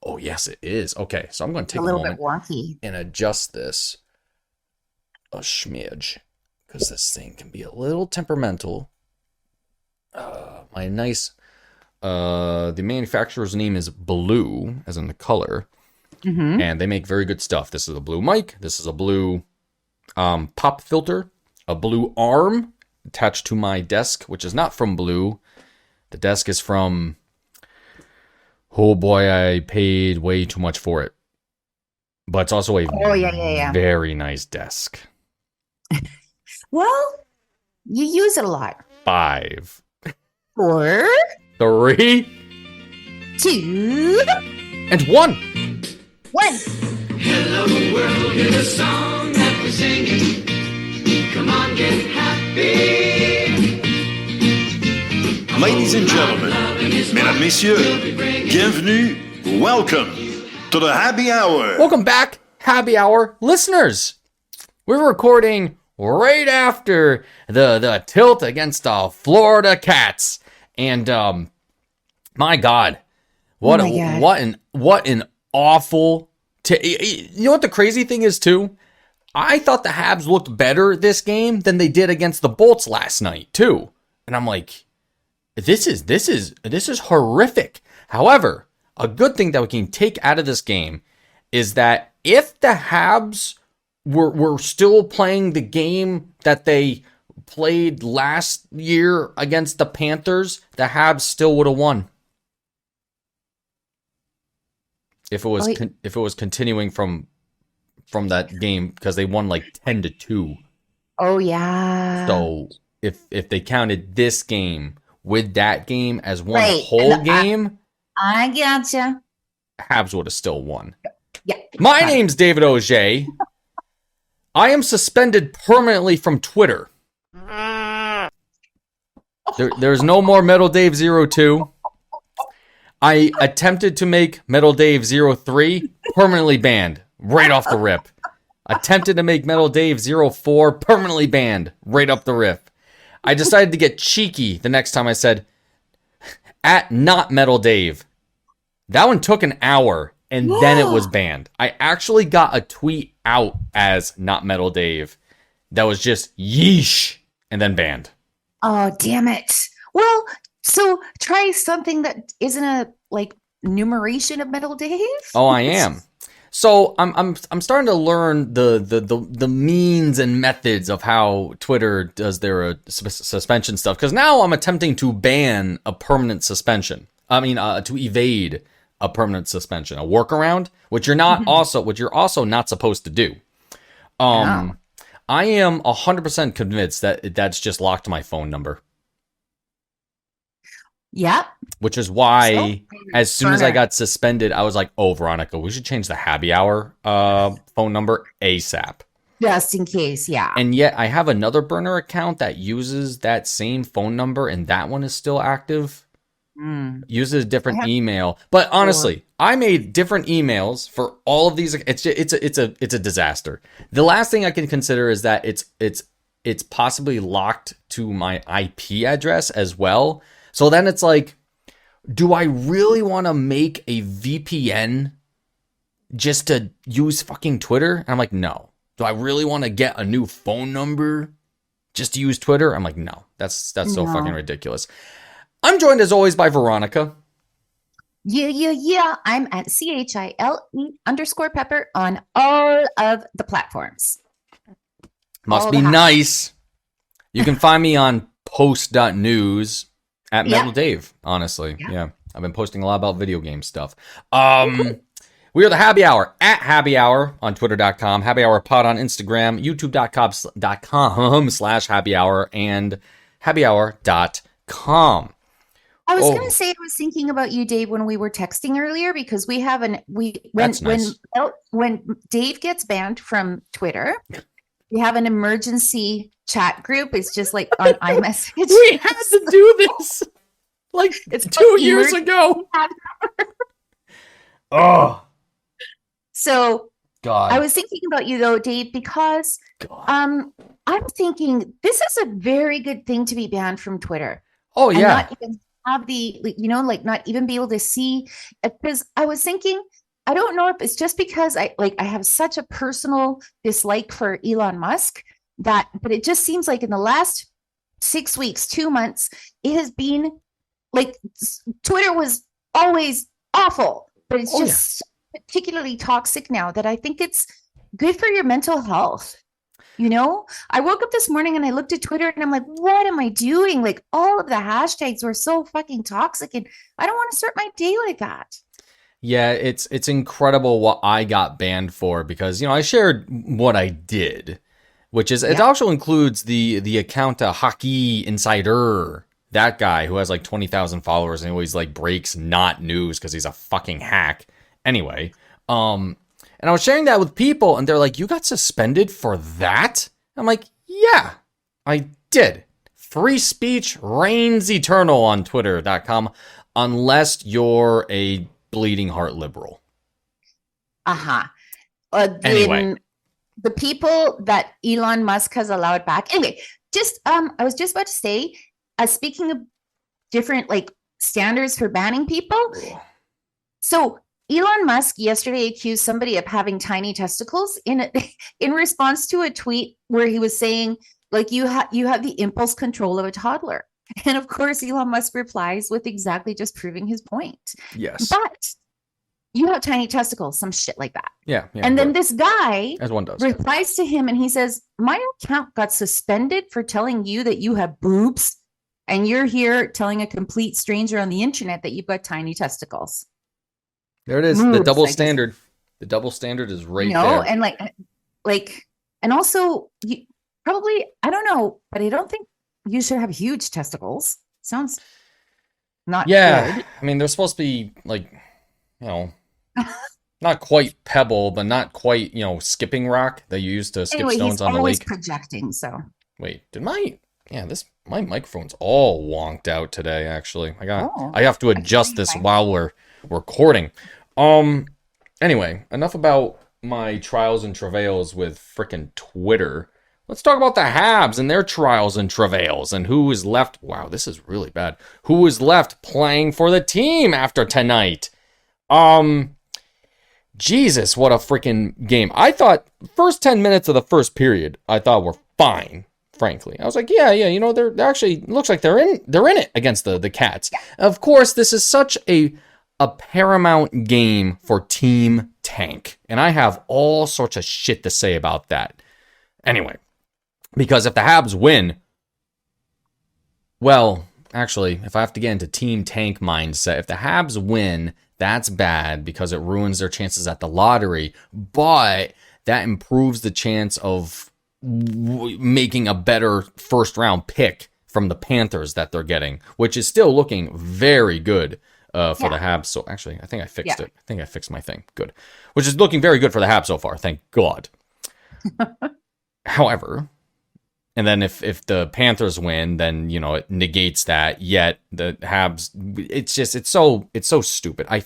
Oh, yes, it is. Okay, so I'm going to A take a little bit moment wonky. and adjust this a smidge because this thing can be a little temperamental. My nice, the manufacturer's name is Blue, as in the color, Mm-hmm. and they make very good stuff. This is a blue mic. This is a blue pop filter, a blue arm attached to my desk, which is not from Blue. The desk is from, oh boy, I paid way too much for it. But it's also a Oh, yeah, yeah, yeah. very nice desk. Well, you use it a lot. 5, Four, 3, two, and 1. one. Hello world, hear the song that we're singing. Come on, get happy. Ladies and gentlemen, mesdames, messieurs, bienvenue, welcome to the Happy Hour. Welcome back, Happy Hour listeners. We're recording right after the tilt against the Florida Cats, and my God, what Oh my God. what an awful. You know what the crazy thing is too? I thought the Habs looked better this game than they did against the Bolts last night too, and I'm like, this is horrific. However, a good thing that we can take out of this game is that if the Habs were still playing the game that they played last year against the Panthers, the Habs still would have won. If it was Oh, if it was continuing from that game, because they won like 10-2. oh yeah. So if they counted this game with that game as one Right. whole And game, I gotcha. Habs would have still won. Yeah. My got it. name's David Auger. I am suspended permanently from Twitter. There's no more Metal Dave 02. I attempted to make Metal Dave 03 permanently banned right off the rip. Attempted to make Metal Dave 04 permanently banned right up the rip. I decided to get cheeky the next time I said, at not Metal Dave. That one took an hour and then it was banned. I actually got a tweet out as not Metal Dave that was just yeesh and then banned. Oh, damn it. Well, so try something that isn't a like numeration of Metal Dave. Oh, I am. So I'm starting to learn the means and methods of how Twitter does their suspension stuff, because now I'm attempting to ban a permanent suspension. I mean, to evade a permanent suspension, a workaround, which you're also not supposed to do. Oh. I am 100% convinced that that's just locked to my phone number, Yep. which is why So, as soon as I burner. got suspended, I was like, oh, Veronica, we should change the Happy Hour phone number ASAP. Just in case, yeah. And yet I have another burner account that uses that same phone number, and that one is still active. Mm. Uses a different I have email. But honestly, I made different emails for all of these. It's a disaster. The last thing I can consider is that it's possibly locked to my IP address as well. So then it's like, do I really want to make a VPN just to use fucking Twitter? And I'm like, no. Do I really want to get a new phone number just to use Twitter? I'm like, no. That's so No. fucking ridiculous. I'm joined as always by Veronica. Yeah. I'm at CHILE_pepper on all of the platforms. Must All be the nice. You can find me on post.news at Yeah. Metal Dave, honestly. Yeah. Yeah. I've been posting a lot about video game stuff. We are the Happy Hour at Happy Hour on Twitter.com, Happy Hour Pod on Instagram, YouTube.com/Happy Hour, and happyhour.com. I was Oh. gonna say I was thinking about you, Dave, when we were texting earlier, because we have That's nice. when Dave gets banned from Twitter, we have an emergency chat group. It's just like on iMessage. We had to do this like It's 2 years ago. Oh, So God. I was thinking about you though, Dave, because God. I'm thinking this is a very good thing to be banned from Twitter. Oh, And yeah. not even have the, like not even be able to see. Because I was thinking, I don't know if it's just because I have such a personal dislike for Elon Musk but it just seems like in the last 6 weeks, 2 months, it has been like Twitter was always awful, but it's just particularly toxic now that I think it's good for your mental health. I woke up this morning and I looked at Twitter and I'm like, what am I doing? Like all of the hashtags were so fucking toxic and I don't want to start my day like that. Yeah, it's incredible what I got banned for because, I shared what I did, which is, it also includes the account Hockey Insider, that guy who has like 20,000 followers and always like breaks not news because he's a fucking hack. Anyway, and I was sharing that with people and they're like, you got suspended for that? I'm like, yeah, I did. Free speech reigns eternal on twitter.com unless you're a bleeding heart liberal. Anyway, the people that Elon Musk has allowed back. Anyway, I was just about to say, speaking of different like standards for banning people. So Elon Musk yesterday accused somebody of having tiny testicles in response to a tweet where he was saying, like, you have the impulse control of a toddler. And of course, Elon Musk replies with exactly just proving his point. Yes. But you have tiny testicles, some shit like that. Yeah. And then this guy as one does replies to him and he says, my account got suspended for telling you that you have boobs. And you're here telling a complete stranger on the internet that you've got tiny testicles. There it is. The double standard. The double standard is right there. And and also you probably, I don't know, but I don't think you should have huge testicles. Sounds not good. I mean, they're supposed to be like, not quite pebble, but not quite, skipping rock that you use to skip stones on the lake. He's projecting, so. Wait, my microphone's all wonked out today, actually. I have to adjust this while we're recording. Anyway, enough about my trials and travails with frickin' Twitter. Let's talk about the Habs and their trials and travails and who is left. Wow, this is really bad. Who is left playing for the team after tonight? Jesus, what a freaking game. I thought first 10 minutes of the first period, I thought were fine, frankly. I was like, yeah, they're actually, looks like they're in it against the Cats. Yeah. Of course, this is such a paramount game for Team Tank, and I have all sorts of shit to say about that. Anyway, because if the Habs win, well, actually, if I have to get into Team Tank mindset, if the Habs win, that's bad because it ruins their chances at the lottery, but that improves the chance of making a better first round pick from the Panthers that they're getting, which is still looking very good for the Habs. So actually, I think I fixed it. I think I fixed my thing. Good. Which is looking very good for the Habs so far. Thank God. However, and then if the Panthers win, then, it negates that. Yet the Habs, it's so stupid. I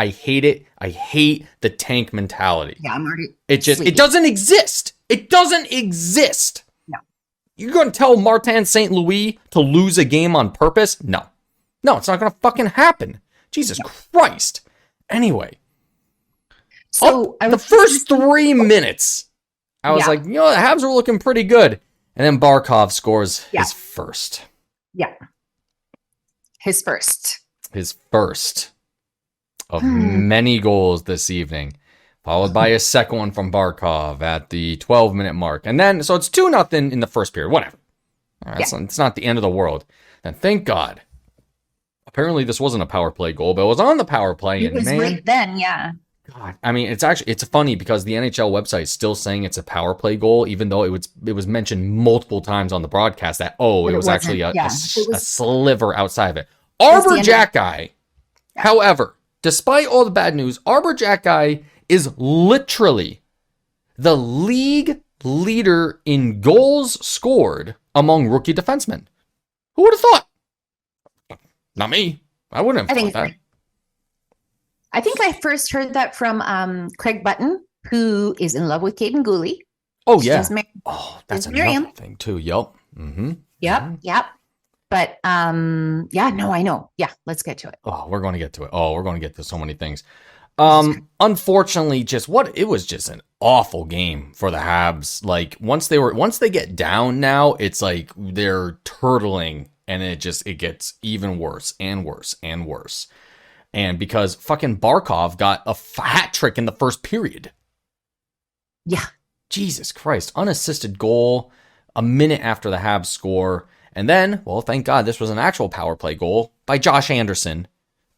hate it. I hate the tank mentality. Yeah, I'm already. It doesn't exist. It doesn't exist. No. You're going to tell Martin St. Louis to lose a game on purpose? No, it's not going to fucking happen. Jesus Christ. Anyway. So the first 3 minutes, I was like, the Habs are looking pretty good. And then Barkov scores his first. Yeah. His first of many goals this evening, followed by a second one from Barkov at the 12-minute mark. And then, so it's 2-0 in the first period. Whatever. All right, it's not the end of the world. And thank God. Apparently this wasn't a power play goal, but it was on the power play. It was right then, yeah. God, I mean, it's funny because the NHL website is still saying it's a power play goal, even though it was mentioned multiple times on the broadcast that, it was actually a sliver outside of it. Arbor Jack Guy, however, despite all the bad news, Arbor Jack Guy is literally the league leader in goals scored among rookie defensemen. Who would have thought? Not me. I wouldn't have thought that. I think I first heard that from Craig Button, who is in love with Caden Gooley. Oh, yeah. That's another thing, too. Yep. Mm-hmm. Yep. But yeah, no, I know. Yeah, let's get to it. Oh, we're going to get to it. Oh, we're going to get to so many things. Unfortunately, it was just an awful game for the Habs. Like once they get down now, it's like they're turtling and it gets even worse and worse and worse. And because fucking Barkov got a hat trick in the first period. Yeah. Jesus Christ, unassisted goal a minute after the Habs score. And then, well, thank God this was an actual power play goal by Josh Anderson,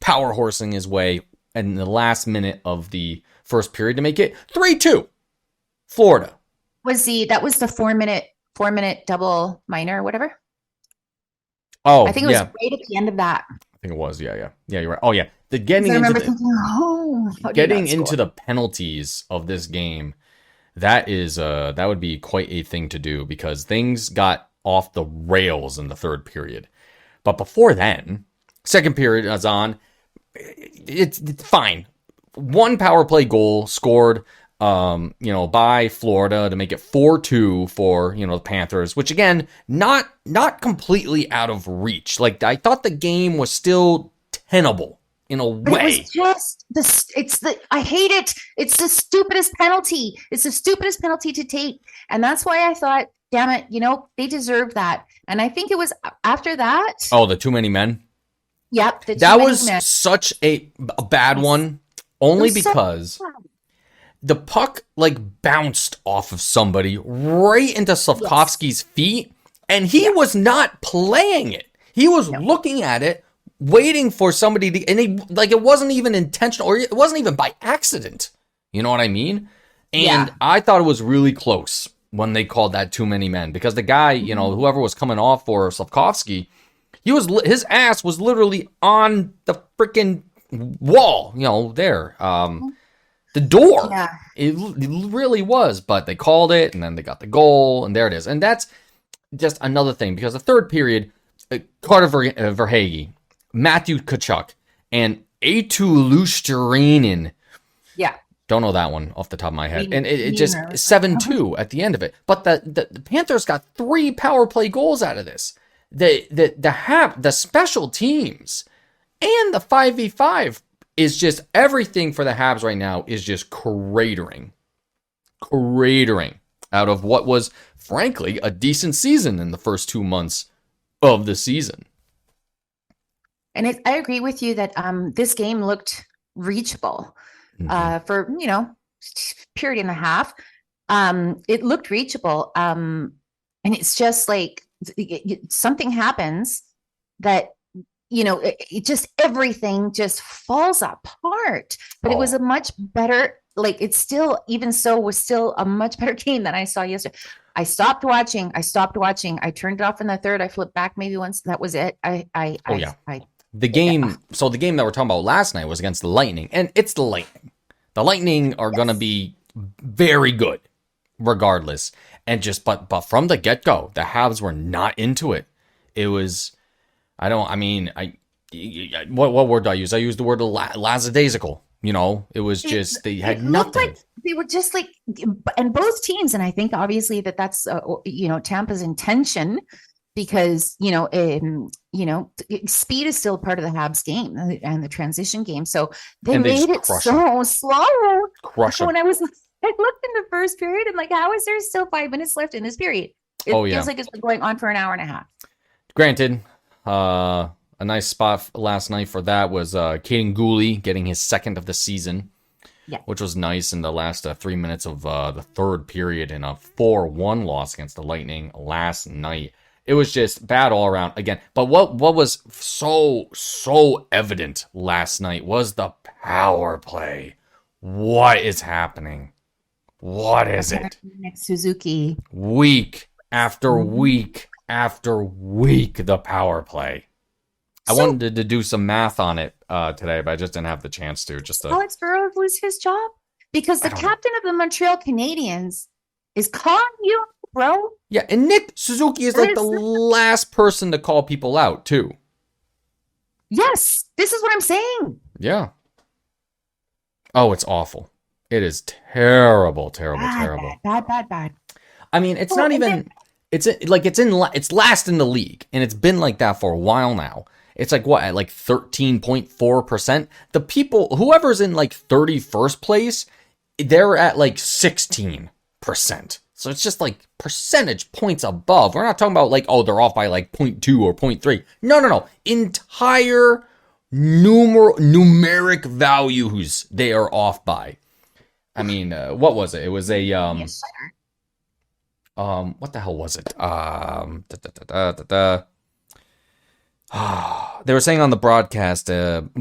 power horsing his way in the last minute of the first period to make it 3-2. Florida. That was the 4-minute double minor or whatever? Oh, I think it was right at the end of that. I think it was. Yeah, you're right. Oh, yeah. I remember thinking, how did getting that into score? the penalties of this game, that would be quite a thing to do because things got off the rails in the third period. But before then, second period is on. It's fine. One power play goal scored, by Florida to make it 4-2 for, the Panthers, which again, not completely out of reach. Like I thought the game was still tenable in a But way. it was just I hate it. It's the stupidest penalty. It's the stupidest penalty to take. And that's why I thought, damn it, they deserve that. And I think it was after that. Oh, the too many men. Yep. That was such a bad one, only because the puck bounced off of somebody right into Slavkovsky's feet, and he was not playing it. He was looking at it, waiting for somebody to, and it wasn't even intentional, or it wasn't even by accident. You know what I mean? And I thought it was really close when they called that too many men, because the guy, whoever was coming off for Slavkovsky, his ass was literally on the freaking wall, there. The door. Yeah. It really was, but they called it, and then they got the goal, and there it is. And that's just another thing, because the third period, Carter Verhaeghe, Matthew Tkachuk, and Eetu Luostarinen. Yeah. Don't know that one off the top of my head. And it just 7-2 at the end of it. But the Panthers got 3 power play goals out of this. The special teams and the 5v5 is just everything for the Habs right now is just cratering out of what was, frankly, a decent season in the first 2 months of the season. And I agree with you that this game looked reachable for, period and a half. It looked reachable. And it's just like something happens that, it just everything just falls apart. But it was a much better, it's still, even so, was still a much better game than I saw yesterday. I stopped watching. I turned it off in the third. I flipped back maybe once. That was it. The game that we're talking about last night was against the Lightning, and it's the Lightning. The Lightning are going to be very good regardless. And but from the get-go, the Habs were not into it. It was, what word do I use? I used the word lackadaisical. It was just, they had nothing. Like they were just and both teams, and I think obviously that's, Tampa's intention, because, speed is still part of the Habs game and the transition game. So they made it so slow. When I looked in the first period, I'm like, how is there still 5 minutes left in this period? It feels like it's been going on for an hour and a half. Granted, a nice spot last night for that was Kaden Guhle getting his second of the season, which was nice in the last 3 minutes of the third period in a 4-1 loss against the Lightning last night. It was just bad all around again. But what was so evident last night was the power play. What is happening? What is it? Next Suzuki. Week after week after week, the power play. I wanted to do some math on it today, but I just didn't have the chance to. Alex Burrows lose his job because the captain of the Montreal Canadiens is calling you, bro. Yeah, and Nick Suzuki is the last person to call people out, too. Yes, this is what I'm saying. Yeah. Oh, it's awful. It is terrible. Bad. Bad. I mean, it's not even... it's last in the league, and it's been like that for a while now. It's like what, at like 13.4%. The people, whoever's in like 31st place, they're at like 16%. So it's just like percentage points above. We're not talking about like, oh, they're off by like 0.2 or 0.3. No. Entire numeric values they are off by. I mean, what was it? It was a Yes, sir. what the hell was it? They were saying on the broadcast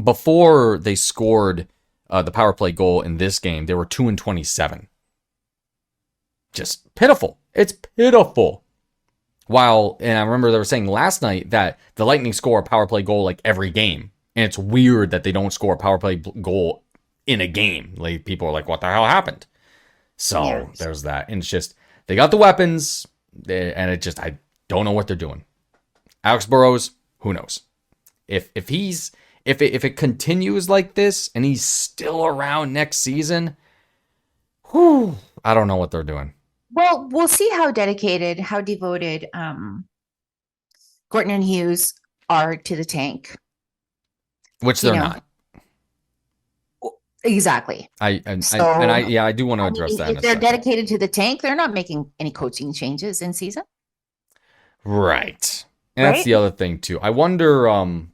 before they scored the power play goal in this game, they were 2-27. Just pitiful. It's pitiful. And I remember they were saying last night that the Lightning score a power play goal like every game, and it's weird that they don't score a power play goal in a game. Like, people are like, "What the hell happened?" So there's that, and it's just they got the weapons, and I don't know what they're doing. Alex Burrows, who knows? If it continues like this and he's still around next season, I don't know what they're doing. Well, we'll see how dedicated, how devoted Gorton and Hughes are to the tank. Which they're not. Exactly. I do want to address that. If they're dedicated to the tank, they're not making any coaching changes in season. Right. And that's the other thing too. I wonder, I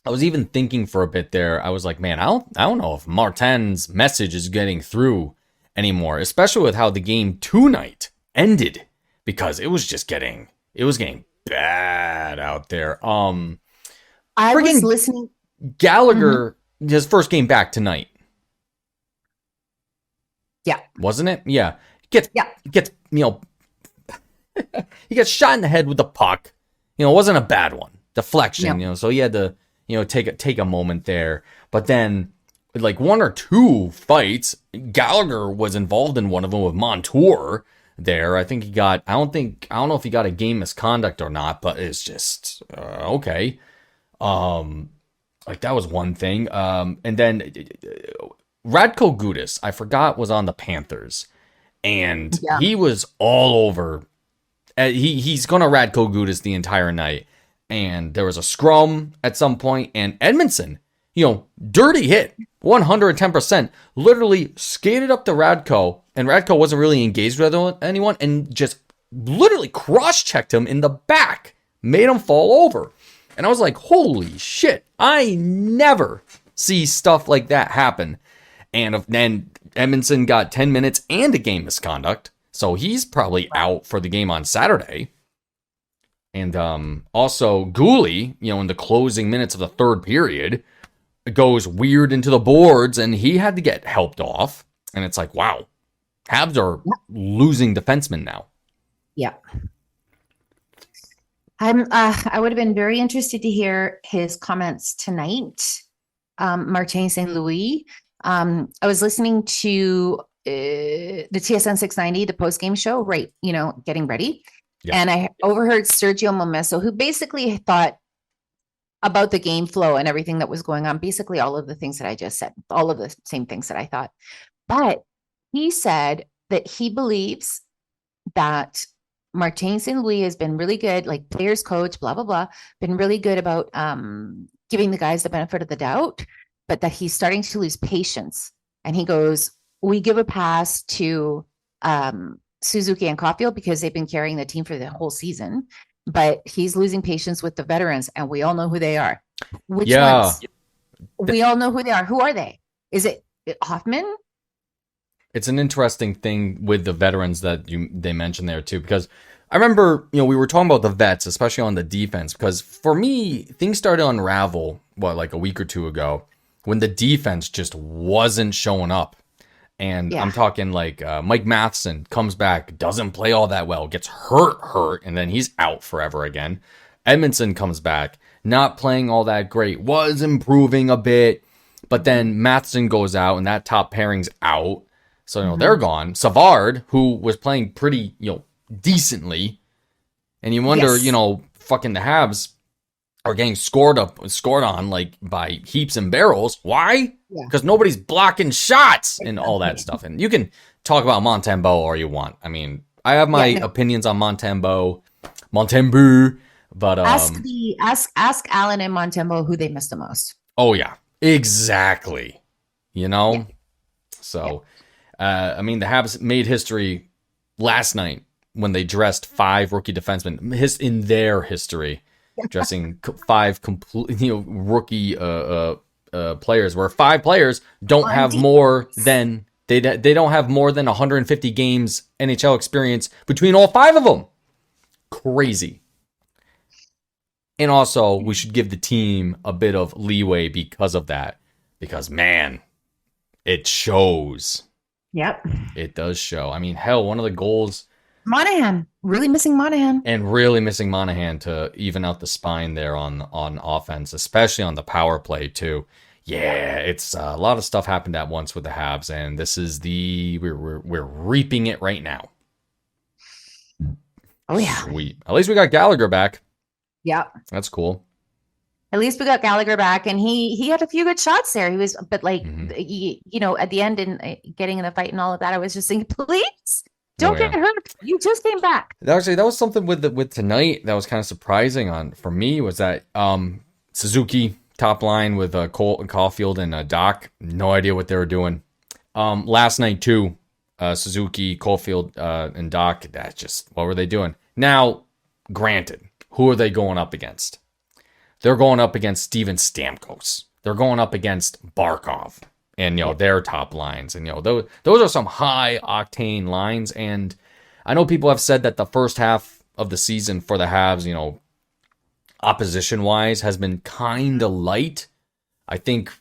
was even thinking for a bit there. I was like, man, I don't know if Martin's message is getting through anymore, especially with how the game tonight ended, because it was getting bad out there. I was listening. Gallagher, his first game back tonight. Yeah. Wasn't it? Yeah. He gets he gets shot in the head with the puck. It wasn't a bad one. Deflection, so he had to, take a moment there. But then, like, one or two fights, Gallagher was involved in one of them with Montour there. I think I don't know if he got a game misconduct or not, but it's just, okay. Like, that was one thing. And then Radko Gudas, I forgot, was on the Panthers. And he was all over. He's going to Radko Gudas the entire night. And there was a scrum at some point, and Edmondson, dirty hit, 110%, literally skated up to Radko, and Radko wasn't really engaged with anyone, and just literally cross-checked him in the back, made him fall over. And I was like, holy shit, I never see stuff like that happen. And then Edmondson got 10 minutes and a game misconduct, so he's probably out for the game on Saturday. And also, Gooley, in the closing minutes of the third period, goes weird into the boards, and he had to get helped off. And it's like, wow, Habs are losing defensemen now. Yeah. I would have been very interested to hear his comments tonight. Martin St. Louis. I was listening to the TSN 690, the post-game show, right, getting ready. Yeah. And I overheard Sergio Momesso, who basically thought about the game flow and everything that was going on, basically all of the things that I just said, all of the same things that I thought. But he said that he believes that Martin St. Louis has been really good, like players coach, blah, blah, blah, been really good about giving the guys the benefit of the doubt, but that he's starting to lose patience. And he goes, we give a pass to Suzuki and Caulfield because they've been carrying the team for the whole season, but he's losing patience with the veterans, and we all know who they are. Which ones? We all know who they are. Who are they? Is it Hoffman? It's an interesting thing with the veterans that they mentioned there too, because I remember, we were talking about the vets, especially on the defense, because for me, things started to unravel, like a week or two ago, when the defense just wasn't showing up. And I'm talking like Mike Matheson comes back, doesn't play all that well, gets hurt, and then he's out forever again. Edmondson comes back, not playing all that great, was improving a bit, but then Matheson goes out, and that top pairing's out. So, they're gone. Savard, who was playing pretty, decently, and you wonder, fucking the Habs are getting scored on like by heaps and barrels. Why? Because nobody's blocking shots and all that stuff. And you can talk about Montembeault all you want. I mean, I have my Yeah, no. opinions on Montembeau, but ask Alan and Montembeau who they missed the most. oh yeah, exactly. You know, Yeah. so I mean, the Habs made history last night when they dressed 5 rookie defensemen in their history, dressing 5 complete rookie players, where 5 players don't have more than they don't have more than 150 games NHL experience between all 5 of them. Crazy. And also, we should give the team a bit of leeway because of that. Because, man, it shows. Yep. It does show. I mean, hell, one of the goals, Monahan. Really missing Monahan. and really missing Monahan to even out the spine there on offense, especially on the power play, too. Yeah, it's a lot of stuff happened at once with the Habs, and this is we're reaping it right now. Oh, yeah. Sweet. At least we got Gallagher back. Yep. That's cool. At least we got Gallagher back, and he had a few good shots there. He was, but like, Mhm. at the end and getting in the fight and all of that, I was just thinking, please don't Oh, yeah. get hurt. You just came back. Actually, that was something with tonight that was kind of surprising for me was that Suzuki top line with Cole and Caulfield and Doc, no idea what they were doing. Last night too, Suzuki, Caulfield, and Doc, what were they doing? Now, granted, who are they going up against? They're going up against Steven Stamkos. They're going up against Barkov and their top lines, and those are some high octane lines. And I know people have said that the first half of the season for the Habs, opposition wise, has been kind of light. I think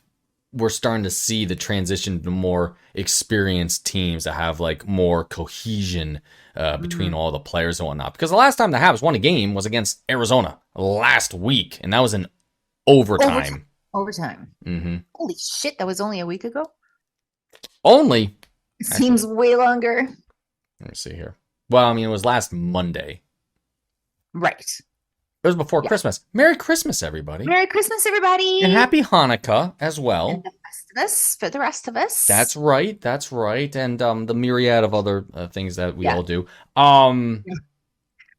we're starting to see the transition to more experienced teams that have like more cohesion between all the players and whatnot. Because the last time the Habs won a game was against Arizona last week, and that was in overtime. Overtime. Mm-hmm. Holy shit! That was only a week ago. Only, It seems way longer. let me see here. Well, I mean, it was last Monday. Right. It was before Yeah. Christmas. Merry Christmas, everybody. Merry Christmas, everybody. And happy Hanukkah as well. And the rest of us, for the rest of us. That's right. That's right. And the myriad of other things that we Yeah. all do.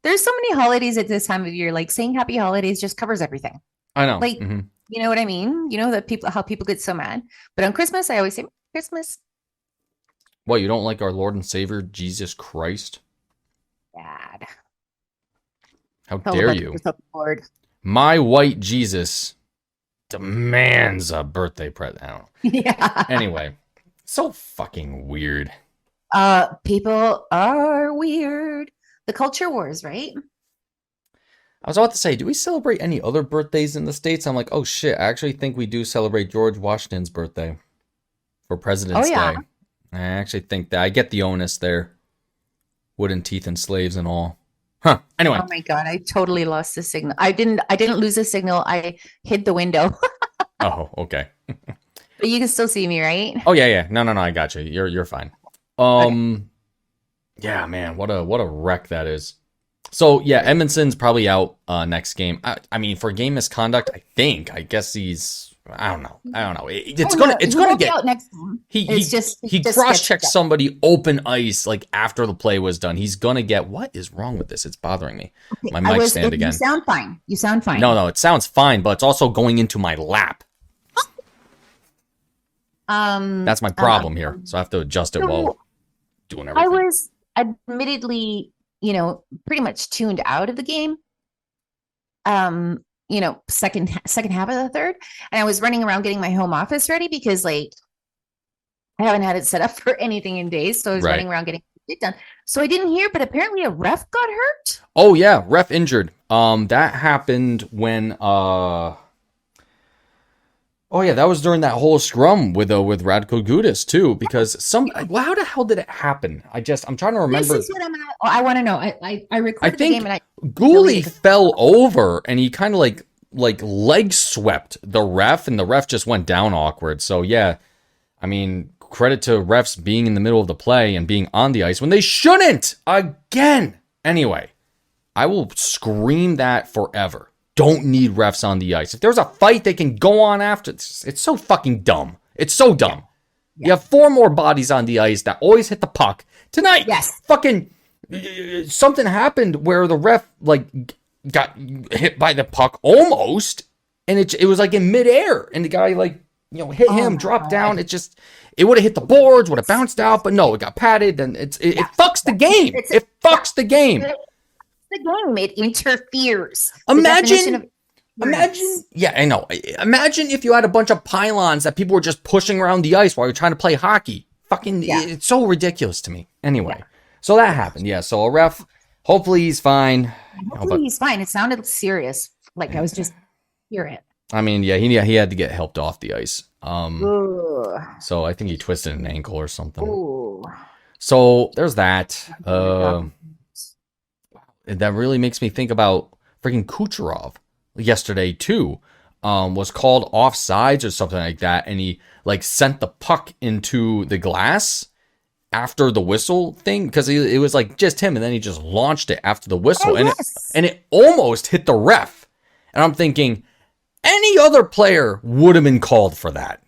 There's so many holidays at this time of year. Like saying happy holidays just covers everything. I know. Like, Mhm. you know what I mean? You know that how people get so mad. But on Christmas, I always say Christmas. What, you don't like our Lord and Savior Jesus Christ? Bad. How Tell dare about you? yourself, Lord. My white Jesus demands a birthday present. I don't know. Yeah. Anyway, so fucking weird. People are weird. The culture wars, right? I was about to say, do we celebrate any other birthdays in the States? I'm like, oh shit, I actually think we do celebrate George Washington's birthday for President's yeah. Day. I actually think that I get the onus there. Wooden teeth and slaves and all. Huh. Anyway. Oh my god, I totally lost the signal. I didn't lose the signal. I hid the window. Oh, okay. But you can still see me, right? Oh yeah. No, I got you. You're fine. Yeah, man, what a wreck that is. So yeah, Edmondson's probably out next game. I mean, for game misconduct, I guess he's. I don't know. It's gonna He get. won't be out next time. He just cross-checked gets- somebody open ice like after the play was done. He's gonna get. What is wrong with this? It's bothering me. My mic stand again. You sound fine. You sound fine. No, it sounds fine, but it's also going into my lap. That's my problem here. So I have to adjust it while doing I everything. was admittedly, pretty much tuned out of the game. Second half of the third, and I was running around getting my home office ready because like I haven't had it set up for anything in days, so I was Right. running around getting it done. So I didn't hear, but apparently a ref got hurt. Oh yeah, ref injured. That happened when Oh yeah, that was during that whole scrum with Radko Gudas too. Because how the hell did it happen? I'm trying to remember. This is what I'm at. Oh, I want to know. I recorded the think game and Gooley fell over and he kind of like leg swept the ref, and the ref just went down awkward. So yeah, I mean, credit to refs being in the middle of the play and being on the ice when they shouldn't again. Anyway, I will scream that forever. Don't need refs on the ice. If there's a fight, they can go on after. It's so fucking dumb. It's so dumb. Yeah. You have 4 more bodies on the ice that always hit the puck. Tonight, Yes. fucking something happened where the ref like got hit by the puck almost, and it was like in midair, and the guy like hit him, dropped down. It would have hit the boards, would have bounced out, but no, it got padded, and it fucks the game. It fucks the game. The game, it interferes. Imagine, yeah, I know. Imagine if you had a bunch of pylons that people were just pushing around the ice while you're trying to play hockey. Fucking, it's so ridiculous to me. Anyway, so that happened. Yeah, so a ref, hopefully he's fine. Hopefully he's fine. It sounded serious. Like I was just hear it. I mean, yeah, he had to get helped off the ice. Ooh. So I think he twisted an ankle or something. Ooh. So there's that. That really makes me think about freaking Kucherov yesterday too. Was called offsides or something like that, and he like sent the puck into the glass after the whistle thing because it was like just him, and then he just launched it after the whistle, and it almost hit the ref. And I'm thinking any other player would have been called for that.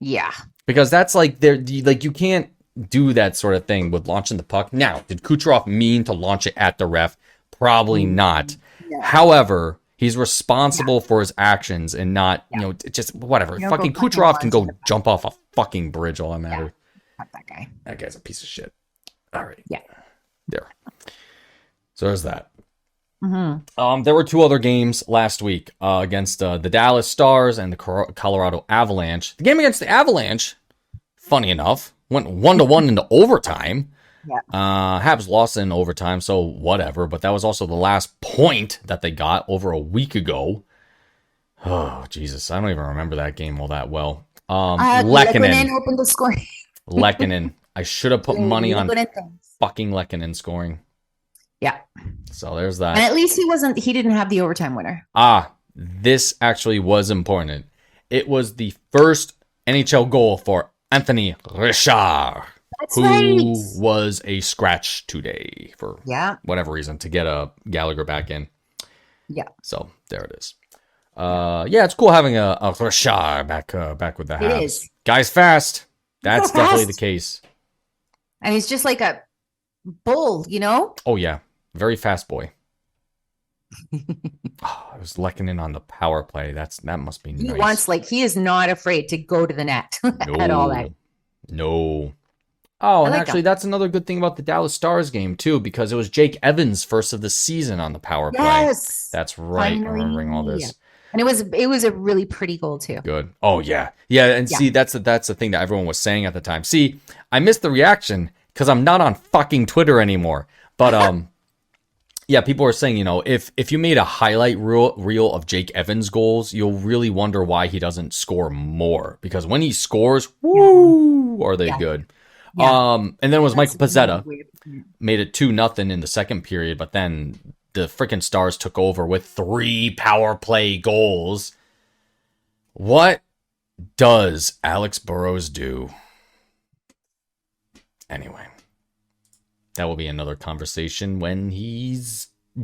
Yeah, because that's like you can't do that sort of thing with launching the puck. Now, did Kucherov mean to launch it at the ref? Probably not. Yeah. However, he's responsible for his actions and not, just whatever. Fucking Kucherov can go jump off a fucking bridge. All that matters. Not that guy. That guy's a piece of shit. All right. Yeah. There. So there's that. Mm-hmm. There were two other games last week against the Dallas Stars and the Colorado Avalanche. The game against the Avalanche, funny enough, went 1-1 into overtime. Yeah. Habs lost in overtime, so whatever. But that was also the last point that they got over a week ago. Oh, Jesus. I don't even remember that game all that well. Lehkonen opened the scoring. Lehkonen. I should have put money on fucking Lehkonen scoring. Yeah. So there's that. And at least he didn't have the overtime winner. This actually was important. It was the first NHL goal for Anthony Richard. Who was a scratch today for whatever reason to get a Gallagher back in. Yeah. So there it is. It's cool having a Richard back with the Habs. It is. Guy's fast. That's definitely the case. And he's just like a bull, Oh yeah, very fast boy. I was Lehkonen on the power play. That must be nice. He is not afraid to go to the net at all. No. Oh, and actually, that's another good thing about the Dallas Stars game, too, because it was Jake Evans' first of the season on the power play. Yes. That's right. Finally. I'm remembering all this. Yeah. And it was a really pretty goal, too. Good. Oh, yeah. Yeah, and see, that's the thing that everyone was saying at the time. See, I missed the reaction because I'm not on fucking Twitter anymore. But, yeah, people are saying, if you made a highlight reel of Jake Evans' goals, you'll really wonder why he doesn't score more. Because when he scores, woo, are they good. Yeah. And then it was Michael Pezzetta made it 2-0 in the second period, but then the freaking Stars took over with 3 power play goals. What does Alex Burrows do? Anyway, that will be another conversation when he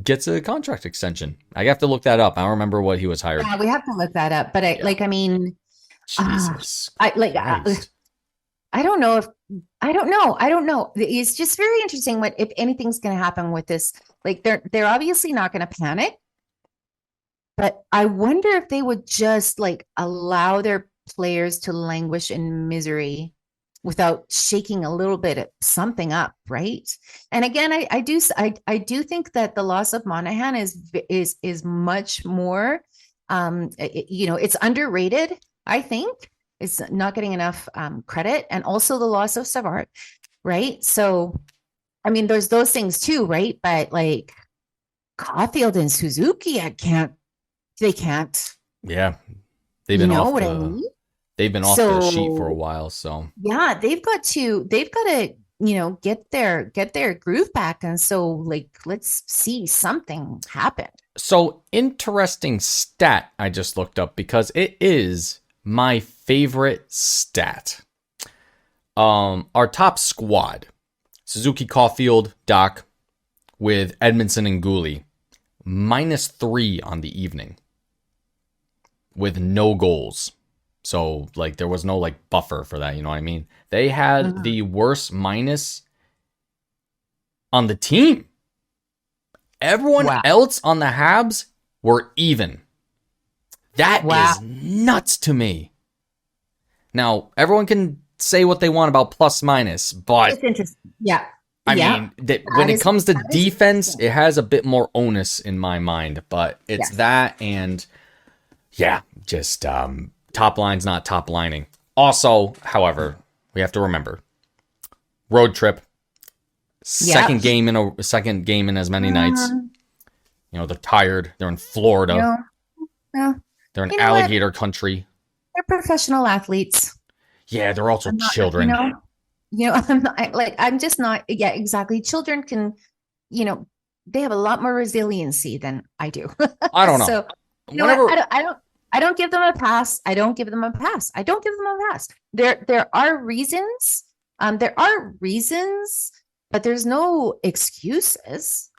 gets a contract extension. I have to look that up. I don't remember what he was hired. Yeah, we have to look that up. But Jesus. I don't know. It's just very interesting if anything's going to happen with this. Like they're obviously not going to panic, but I wonder if they would just allow their players to languish in misery without shaking a little bit of something up, right? And again, I do think that the loss of Monahan is much more, it's underrated. I think. It's not getting enough credit, and also the loss of Savard, right? So, I mean, there's those things too, right? But Caulfield and Suzuki, they can't. Yeah, they've been off. They've been off the sheet for a while. So yeah, they've got to get their groove back, and so let's see something happen. So interesting stat I just looked up because it is my favorite stat. Our top squad, Suzuki, Caulfield, Doc, with Edmondson and Gooley, -3 on the evening with no goals. So there was no buffer for that, you know what I mean? They had the worst minus on the team. Everyone Wow. else on the Habs were even. That Wow. is nuts to me. Now, everyone can say what they want about plus minus, but It's interesting. Yeah. I Yeah. mean, when it is- comes to that is defense, interesting. it has a bit more onus in my mind, but it's Yes. that and yeah, just top line's not top lining. Also, however, we have to remember road trip, second game in as many nights. Mhm. You know, they're tired. They're in Florida. No, They're in You know what? alligator country. they're professional athletes. Yeah, they're also I'm not- children. I'm not, I'm just not. Yeah, exactly. Children can, they have a lot more resiliency than I do. I don't know. So Whenever I don't give them a pass. I don't give them a pass. I don't give them a pass. There are reasons. There are reasons, but there's no excuses.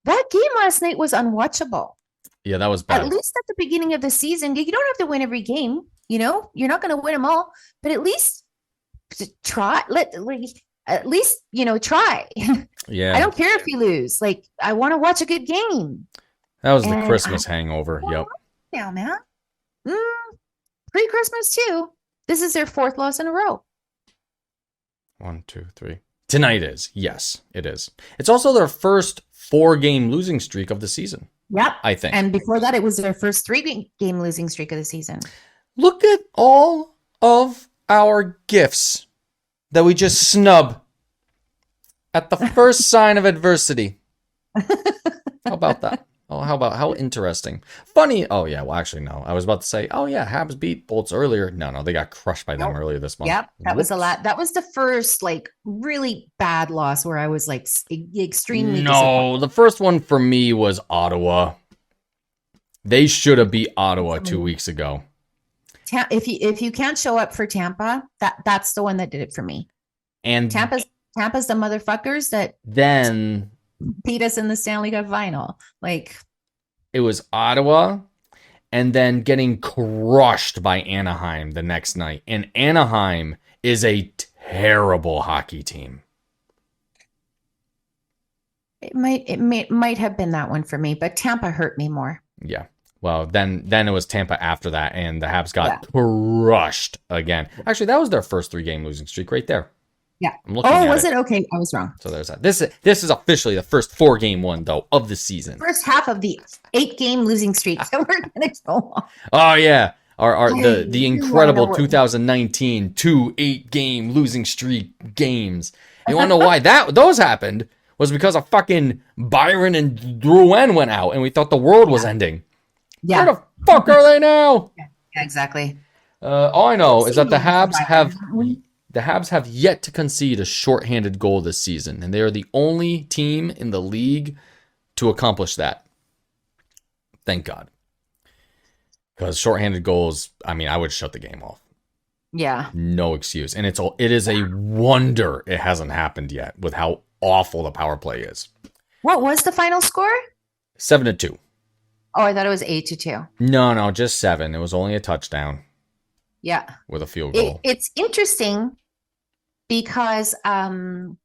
That game last night was unwatchable. yeah, that was bad. At least at the beginning of the season, you don't have to win every game. You're not going to win them all, but at least try. At least try. Yeah, I don't care if you lose. Like, I want to watch a good game. that was the and Christmas hangover. Well, Yep. Now, man. Pre-Christmas too. This is their fourth loss in a row. 1, 2, 3. Tonight is. Yes, it is. It's also their first 4-game losing streak of the season, Yep. I think. And before that, it was their first 3-game losing streak of the season. Look at all of our gifts that we just snub at the first sign of adversity. How about that? Oh, how interesting. Funny. Oh, yeah. Well, actually, no. I was about to say, oh, yeah, Habs beat Bolts earlier. No, they got crushed by them Nope. earlier this month. Yep. That was a Whoops. lot. That was the first, really bad loss where I was extremely disappointed. No, the first one for me was Ottawa. They should have beat Ottawa 2 weeks ago. If you can't show up for Tampa, that's the one that did it for me. And Tampa's the motherfuckers that then beat us in the Stanley Cup final. it was Ottawa and then getting crushed by Anaheim the next night. And Anaheim is a terrible hockey team. it might have been that one for me, but Tampa hurt me more. Yeah. Well, then it was Tampa after that, and the Habs got crushed again. Actually, that was their first 3-game losing streak right there. Yeah. I'm looking Oh, at was it? Okay, I was wrong. So there's that. This is officially the first 4-game one though of the season. First half of the 8-game losing streak that we're gonna go on. Oh yeah, the You incredible wanna know what- 2019 2 8-game losing streak games. You want to know why those happened? Was because of fucking Byron and Drouin went out, and we thought the world was ending. Yeah, Where the fuck are they now? yeah, exactly. All I know is that the Byron, Habs have yet to concede a shorthanded goal this season, and they are the only team in the league to accomplish that. Thank God. Because shorthanded goals, I mean, I would shut the game off. Yeah. No excuse. And it is a wonder it hasn't happened yet with how awful the power play is. What was the final score? 7-2. Oh, I thought it was 8-2. No, just 7. It was only a touchdown Yeah. with a field goal. It's interesting because oh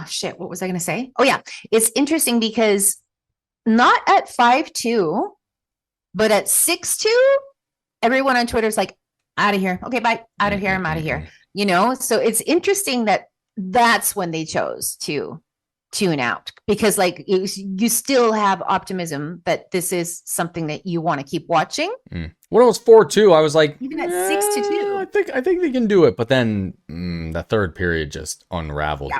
shit, what was I gonna say? Oh yeah, it's interesting because not at 5-2, but at 6-2, everyone on Twitter is like, out of here. Okay, bye. Out of here. I'm out of here. So it's interesting that that's when they chose to tune out, because you still have optimism that this is something that you want to keep watching. When it was 4-2, I was like, Even at 6-2. I think they can do it. But then the third period just unraveled.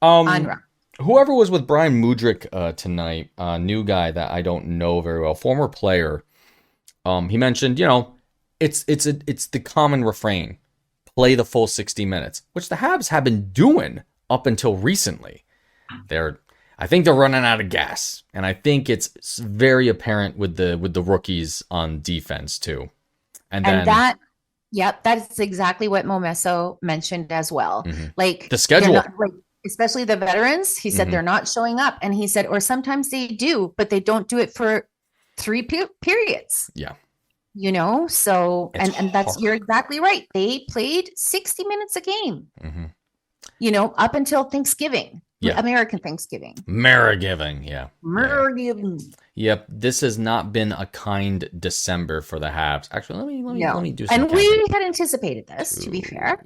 Yeah. Whoever was with Brian Mudryk tonight, new guy that I don't know very well, former player, he mentioned, it's the common refrain, play the full 60 minutes, which the Habs have been doing up until recently. I think they're running out of gas, and I think it's very apparent with the rookies on defense too. And then that's exactly what Momesso mentioned as well. Mhm. Like The schedule. they're not- especially the veterans, he said Mhm. they're not showing up, and he said, or sometimes they do, but they don't do it for 3 periods. Yeah. So It's and that's hard. you're exactly right. They played 60 minutes a game. Mhm. Up until Thanksgiving. Yeah. American Thanksgiving. Merry-giving, yeah. American. Yep, this has not been a kind December for the Habs. Actually, let No. me do some And counting. we had anticipated this, to be fair.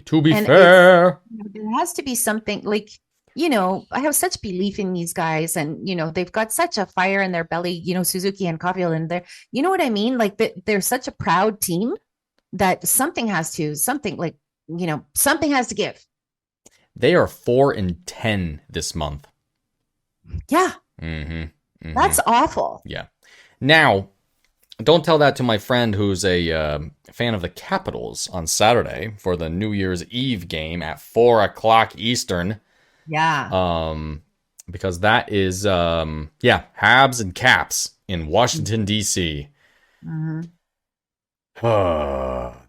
To be And fair. There has to be something like, I have such belief in these guys, and they've got such a fire in their belly, Suzuki and Caulfield, and they're, you know what I mean? Like they're such a proud team that something has to give. They are 4-10 this month. Yeah. Mm-hmm. That's awful. Yeah. Now, don't tell that to my friend who's a fan of the Capitals on Saturday for the New Year's Eve game at 4:00 Eastern. Yeah. Because that is, Habs and Caps in Washington, D.C. Mm-hmm.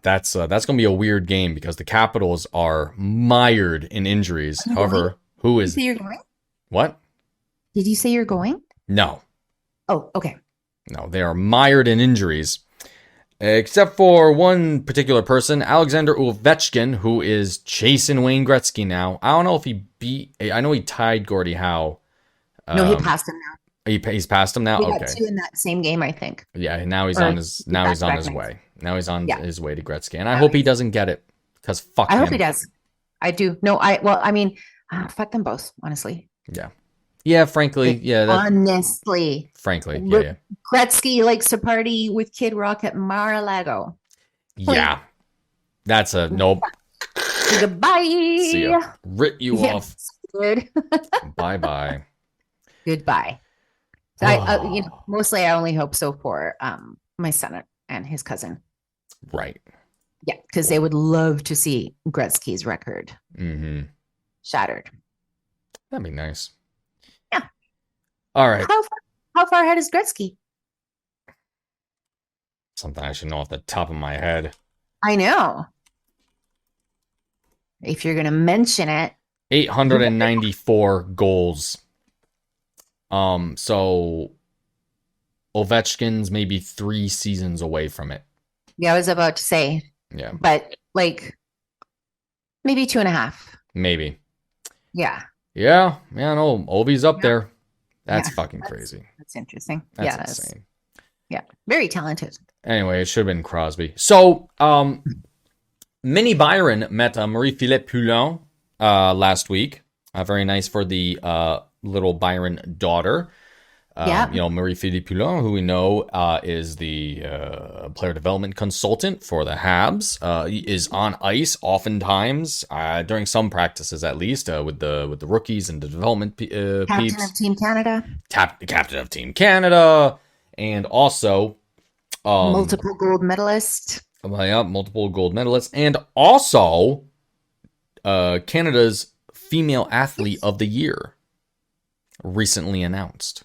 That's gonna be a weird game because the Capitals are mired in injuries. However, who Did you is say you're going? what? Did you say you're going? No, Oh, okay. they are mired in injuries, except for one particular person, Alexander Ovechkin, who is chasing Wayne Gretzky now. I don't know if he beat. I know he tied Gordie Howe. No, he passed him now. He's passed him now. He got Okay. 2 in that same game, I think. Yeah, now he's Or on his back-to-back way. Now he's on Yeah. his way to Gretzky, and I hope he doesn't get it because fuck I him. hope he does. I do. No, fuck them both, honestly. Yeah, frankly, Honestly. frankly, Look, yeah. Gretzky likes to party with Kid Rock at Mar-a-Lago. Yeah. That's a nope. Goodbye. See ya. Rip you off. Yes, good. Bye-bye. Goodbye. So mostly I only hope so for my son and his cousin. Right. Yeah, because they would love to see Gretzky's record Mm-hmm. shattered. That'd be nice. Yeah. All right. How far ahead is Gretzky? Something I should know off the top of my head. I know. If you're gonna mention it. 894 goals. So Ovechkin's maybe 3 seasons away from it. Yeah, I was about to say, Yeah, but like maybe 2.5. maybe. Yeah. Yeah, no, Ovi's up there. That's Yeah, fucking crazy. That's interesting. That's insane. Yeah. Very talented. Anyway, it should have been Crosby. So, Minnie Byron met Marie-Philippe Poulin last week. Very nice for the little Byron daughter. Marie-Philippe Poulin, who we know is the player development consultant for the Habs, is on ice oftentimes during some practices, at least with the rookies and the development Captain peeps. of Team Canada. Captain of Team Canada, and also Multiple gold medalist. multiple gold medalists, and also Canada's Female Athlete of the Year recently announced.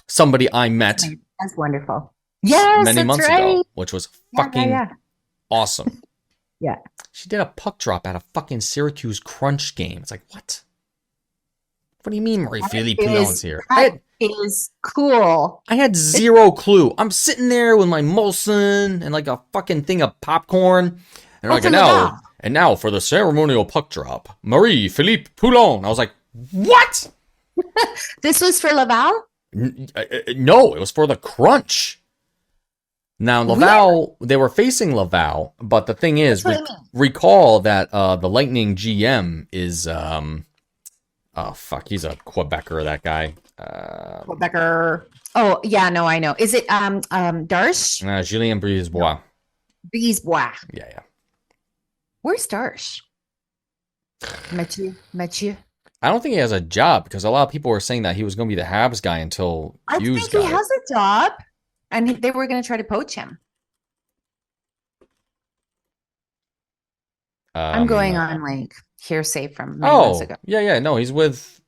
Somebody I met That's wonderful. Yes, many that's months right. ago, which was fucking awesome. Yeah. She did a puck drop at a fucking Syracuse Crunch game. It's like, what? What do you mean Marie-Philippe Poulin's here? That is cool. I had zero clue. I'm sitting there with my Molson and like a fucking thing of popcorn. And like, and now for the ceremonial puck drop, Marie-Philippe Poulin. I was like, what? This was for Laval? No, it was for the Crunch. Now, Laval, they were facing Laval, but the thing is, recall that the Lightning GM is, he's a Quebecer, that guy. Quebecer. Oh, yeah, no, I know. Is it Darsh? Julien Brisebois. Brisebois. Yeah. Where's Darsh? Mathieu. I don't think he has a job because a lot of people were saying that he was going to be the Habs guy until Hughes got he has a job, and they were going to try to poach him. I'm going on like hearsay from many months ago. Yeah. No, he's with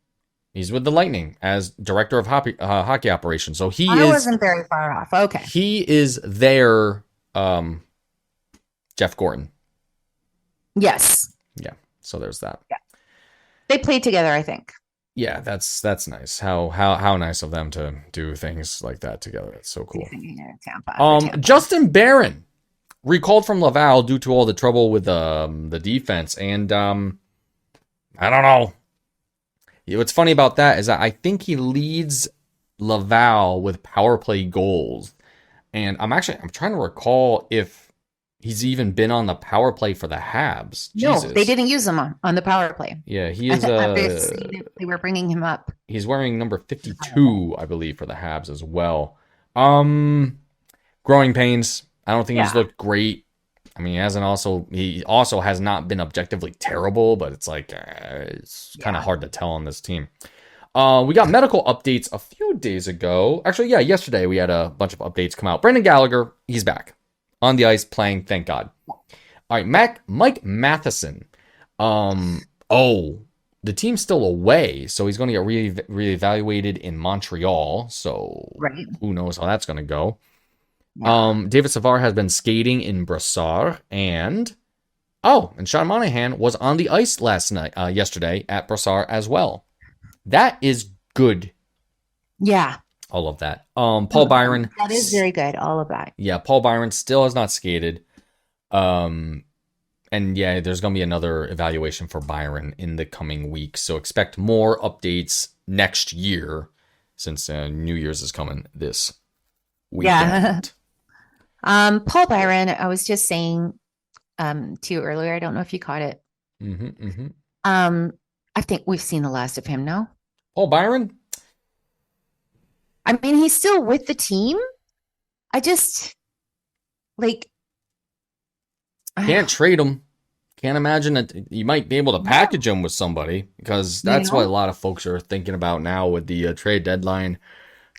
the Lightning as director of hockey operations. So I wasn't very far off. Okay. He is their Jeff Gordon. Yes. Yeah. So there's that. Yeah. They played together, I think. Yeah, that's nice. How nice of them to do things like that together. That's so cool. Tampa. Justin Barron recalled from Laval due to all the trouble with the defense, and I don't know. What's funny about that is that I think he leads Laval with power play goals. And I'm trying to recall if he's even been on the power play for the Habs. No, Jesus. they didn't use him on the power play. Yeah, he is They were bringing him up. he's wearing number 52, I believe, for the Habs as well. Growing pains. I don't think he's looked great. I mean, he also has not been objectively terrible, but it's like it's kind of hard to tell on this team. We got medical updates a few days ago. Actually, yeah, yesterday we had a bunch of updates come out. Brendan Gallagher, he's back on the ice playing, thank God. All right, Mike Matheson. The team's still away, so he's going to get reevaluated in Montreal. So who knows how that's going to go. Yeah. David Savard has been skating in Brassard, and Sean Monahan was on the ice yesterday at Brassard as well. That is good. Yeah. All of that. Paul Byron. That is very good. All of that. Yeah, Paul Byron still has not skated. And yeah, there's going to be another evaluation for Byron in the coming weeks. So expect more updates next year, since New Year's is coming this weekend. Yeah. Paul Byron, I was just saying to you earlier, I don't know if you caught it. I think we've seen the last of him now. Paul Byron? I mean, he's still with the team. I just can't trade him. Can't imagine that you might be able to package him with somebody, because that's what a lot of folks are thinking about now with the trade deadline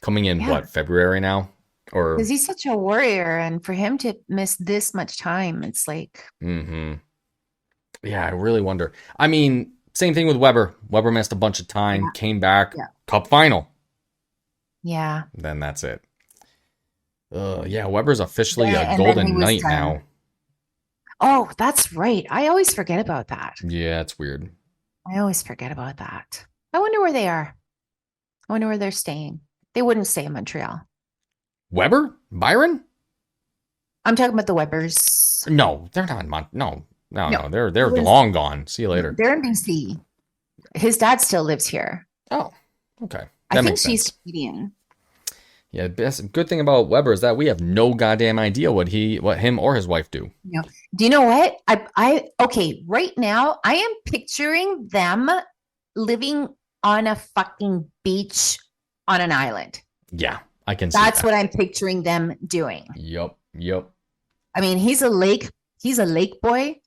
coming in, February now? Or because he's such a warrior, and for him to miss this much time, it's like yeah, I really wonder. I mean, same thing with Weber. Weber missed a bunch of time, came back, cup final. Yeah. Then that's it. Weber's officially a Golden Knight now. Oh, that's right. I always forget about that. Yeah, it's weird. I always forget about that. I wonder where they are. I wonder where they're staying. They wouldn't stay in Montreal. Weber? Byron? I'm talking about the Webers. No, they're not in No. They're long gone. See you later. They're in BC. His dad still lives here. Oh, okay. I think she's Canadian. Yeah, good thing about Weber is that we have no goddamn idea what him or his wife do. No. Do you know what? Okay, right now I am picturing them living on a fucking beach on an island. Yeah, I can see That's what I'm picturing them doing. Yep. I mean, he's a lake boy,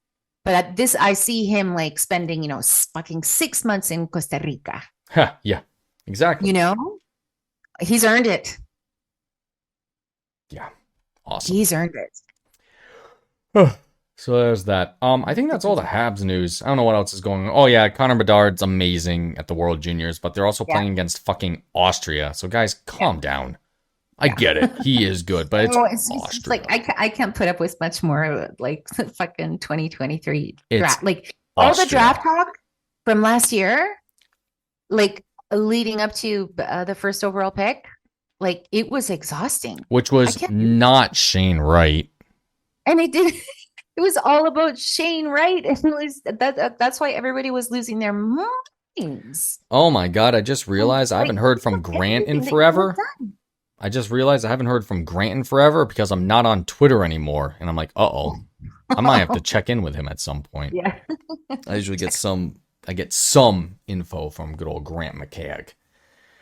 but at this I see him like spending, fucking 6 months in Costa Rica. Yeah, exactly. He's earned it. Yeah. Awesome. He's earned it. So there's that. I think that's all the Habs news. I don't know what else is going on. Oh yeah, Connor Bedard's amazing at the World Juniors, but they're also playing against fucking Austria. So guys, calm down. I get it. He is good, but it's Austria. It's like I can't put up with much more like the fucking 2023 draft. Like all the draft talk from last year, like leading up to the first overall pick, like it was exhausting. Which was not Shane Wright. And it was all about Shane Wright. And it was that's why everybody was losing their minds. Oh my God, I just realized I haven't heard from Grant in forever. I just realized I haven't heard from Grant in forever because I'm not on Twitter anymore. And I'm like, I might have to check in with him at some point. Yeah. I usually get some info from good old Grant McCagg.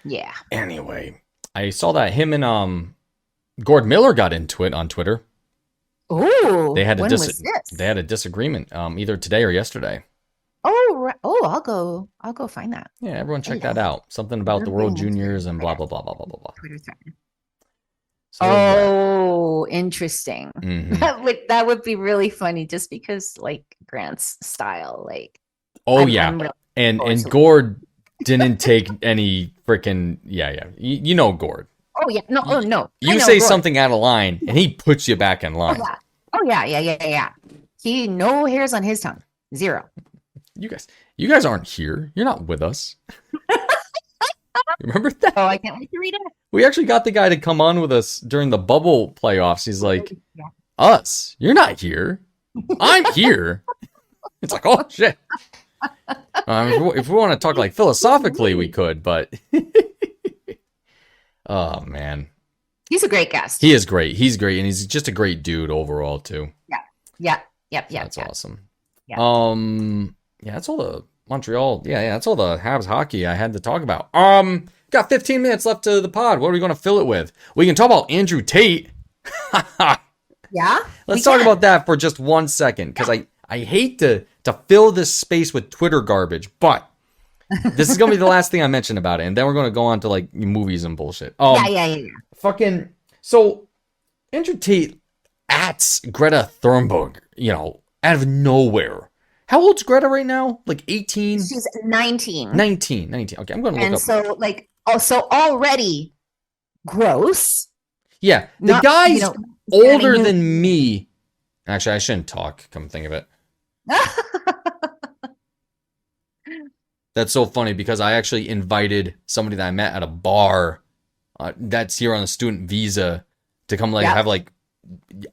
Yeah. Anyway, I saw that him and Gord Miller got into it on Twitter. Oh, they had when was this? They had a disagreement either today or yesterday. Oh, right. I'll go find that. Yeah, everyone check that out. Something about the World Juniors and blah blah blah blah blah blah blah. Twitter thread. So interesting. Mm-hmm. That would be really funny, just because like Grant's style, like. Oh I'm really and Gord didn't take any freaking you know Gord. Oh yeah, no. You say Gord. Something out of line, and he puts you back in line. Oh yeah. He no hairs on his tongue, 0. You guys aren't here. You're not with us. Remember that? Oh, I can't wait to read it. We actually got the guy to come on with us during the bubble playoffs. He's like, us? You're not here. I'm here. It's like, oh shit. If we want to talk like philosophically, we could, but oh man, He's a great guest. he is great. He's great, and he's just a great dude overall too. Yeah. Yep. That's awesome. Yeah. Yeah, that's all the Montreal. Yeah, that's all the Habs hockey I had to talk about. Got 15 minutes left to the pod. What are we going to fill it with? We can talk about Andrew Tate. Yeah. Let's talk about that for just 1 second, because I hate to fill this space with Twitter garbage, but this is going to be the last thing I mention about it, and then we're going to go on to like movies and bullshit. Yeah. Fucking, so Andrew Tate at Greta Thunberg, out of nowhere. How old's Greta right now? Like 18? She's 19. 19. Okay, I'm going to look And up. so, like, also already gross. Yeah, the Not, guy's you know, older new- than me. Actually, I shouldn't talk, come think of it. That's so funny because I actually invited somebody that I met at a bar that's here on a student visa to come have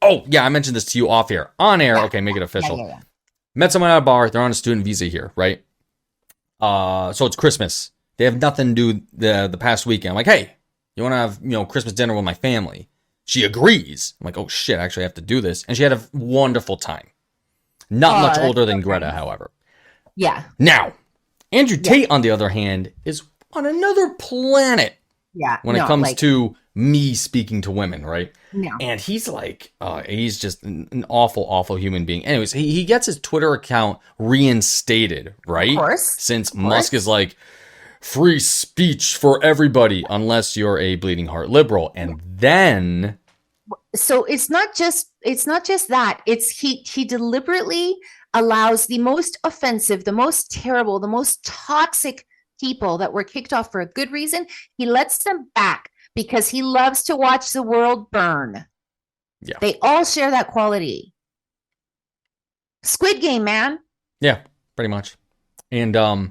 oh yeah, I mentioned this to you off air. On air, okay, make it official. Yeah. Met someone at a bar, they're on a student visa here, right? So it's Christmas. They have nothing to do the past weekend. I'm like, hey, you want to have, Christmas dinner with my family? She agrees. I'm like, oh shit, I actually have to do this. And she had a wonderful time. Not much older than Greta, however. Yeah. Now, Andrew Tate, on the other hand, is on another planet Yeah. when it comes to me speaking to women, right? No. And he's like, he's just an awful, awful human being. Anyways, he gets his Twitter account reinstated, right? Of course. Since Musk is like, free speech for everybody unless you're a bleeding heart liberal. And then So it's not just that. It's he deliberately allows the most offensive, the most terrible, the most toxic people that were kicked off for a good reason. He lets them back because he loves to watch the world burn. Yeah. They all share that quality. Squid Game, man. yeah, pretty much. And yeah,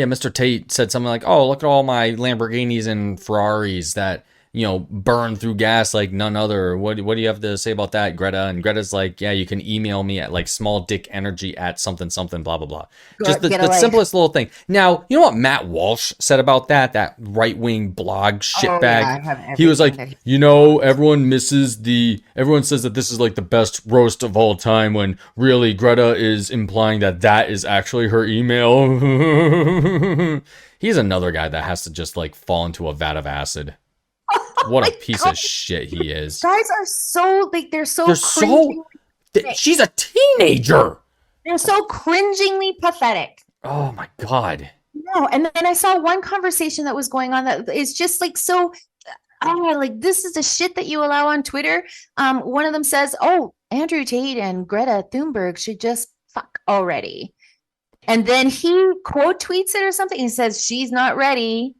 Mr. Tate said something like, oh, look at all my Lamborghinis and Ferraris that, burn through gas like none other. What do you have to say about that, Greta? And Greta's like, yeah, you can email me at like smalldickenergy at something, blah, blah, blah. Just the simplest little thing. Now, you know what Matt Walsh said about that right-wing blog shitbag? He was like, everyone says that this is like the best roast of all time when really Greta is implying that is actually her email. He's another guy that has to just like fall into a vat of acid. What a piece of shit he is. Guys are so they're so she's a teenager. They're so cringingly pathetic. Oh my god. No, and then I saw one conversation that was going on that is just like so like this is the shit that you allow on Twitter. One of them says, "Oh, Andrew Tate and Greta Thunberg should just fuck already." And then he quote tweets it or something. He says she's not ready.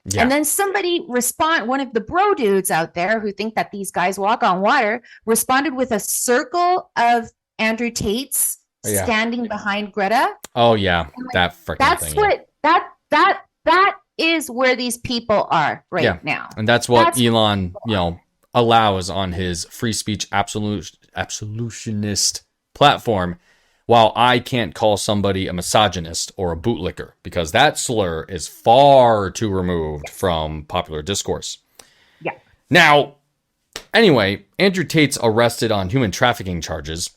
Yeah. And then somebody one of the bro dudes out there who think that these guys walk on water, responded with a circle of Andrew Tates standing behind Greta. Oh yeah, that freaking thing. That is where these people are now. And that's what Elon, allows on his free speech absolutionist platform. While I can't call somebody a misogynist or a bootlicker, because that slur is far too removed from popular discourse. Yeah. Now, anyway, Andrew Tate's arrested on human trafficking charges.